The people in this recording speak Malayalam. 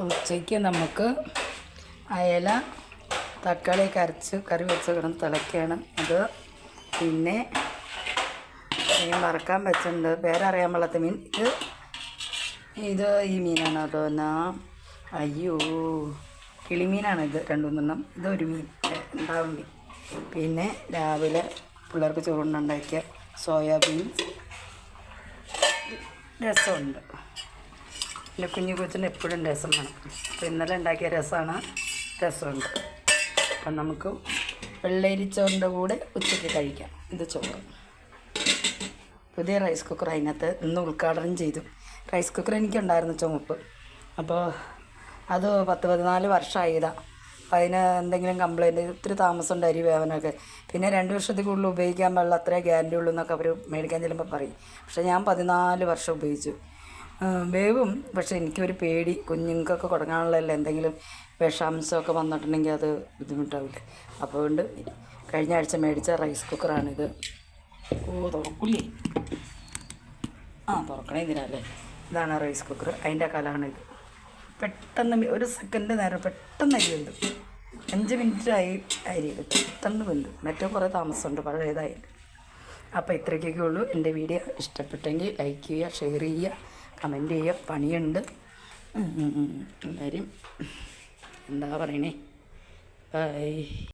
ഉച്ചയ്ക്ക് നമുക്ക് അയല തക്കാളിയൊക്കെ അരച്ച് കറി വെച്ച് കിടന്ന് തിളയ്ക്കുകയാണ് അത്. പിന്നെ മീൻ വറക്കാൻ വെച്ചിട്ടുണ്ട്, പേരറിയാൻ പാടില്ലാത്ത മീൻ. ഇത് ഈ മീനാണ് കേട്ടോ. അയ്യോ, കിളിമീനാണിത്, രണ്ടുമൂന്നെണ്ണം. ഇതൊരു മീൻ, ഉണ്ടാവും മീൻ. പിന്നെ രാവിലെ പിള്ളേർക്ക് ചോറുണ്ടാക്കിയ സോയാബീൻ രസമുണ്ട്. പിന്നെ കുഞ്ഞു കൊച്ചിന് എപ്പോഴും രസം വേണം. അപ്പോൾ ഇന്നലെ ഉണ്ടാക്കിയ രസമുണ്ട്. അപ്പം നമുക്ക് വെള്ളരിച്ചോറിൻ്റെ കൂടെ ഉച്ചയ്ക്ക് കഴിക്കാം. ഇത് ചോറ്. പുതിയ റൈസ് കുക്കർ അതിനകത്ത് ഇന്ന് ഉദ്ഘാടനം ചെയ്തു. റൈസ് കുക്കർ എനിക്കുണ്ടായിരുന്നു ചുമപ്പ്. അപ്പോൾ അത് 14 വർഷമായതാണ്. അപ്പോൾ അതിന് എന്തെങ്കിലും കംപ്ലയിൻറ്റ്, ഒത്തിരി താമസമുണ്ട് അരി വേവനൊക്കെ. പിന്നെ 2 വർഷത്തിൽ കൂടുതൽ ഉപയോഗിക്കാൻ പാടില്ല, അത്രേ ഗ്യാരണ്ടി ഉള്ളൂ എന്നൊക്കെ അവർ മേടിക്കാൻ ചെല്ലുമ്പോൾ പറയും. പക്ഷേ ഞാൻ 14 വർഷം ഉപയോഗിച്ചു. വേവും. പക്ഷേ എനിക്കൊരു പേടി, കുഞ്ഞുങ്ങൾക്കൊക്കെ കൊടുക്കാനുള്ളതല്ല, എന്തെങ്കിലും വിഷാംശമൊക്കെ വന്നിട്ടുണ്ടെങ്കിൽ അത് ബുദ്ധിമുട്ടാവില്ലേ. അപ്പോൾ കൊണ്ട് കഴിഞ്ഞ ആഴ്ച മേടിച്ച റൈസ് കുക്കറാണിത്. തുറക്കില്ലേ? തുറക്കണേ ഇതിനല്ലേ. ഇതാണ് റൈസ് കുക്കർ, അതിൻ്റെ കലാണിത്. പെട്ടെന്ന് ഒരു സെക്കൻഡ് നേരം പെട്ടെന്ന് അരി വെന്തു. 5 മിനിറ്റായി അരി പെട്ടെന്ന് വെന്തു. മറ്റേ കുറേ താമസമുണ്ട് പഴയതായാലും. അപ്പോൾ ഇത്രയ്ക്കൊക്കെ ഉള്ളൂ. എൻ്റെ വീഡിയോ ഇഷ്ടപ്പെട്ടെങ്കിൽ ലൈക്ക് ചെയ്യുക, ഷെയർ ചെയ്യുക, കമൻറ്റ് ചെയ്യുക. പണിയുണ്ട് എല്ലാവരും. എന്താ പറയണേ? ബൈ.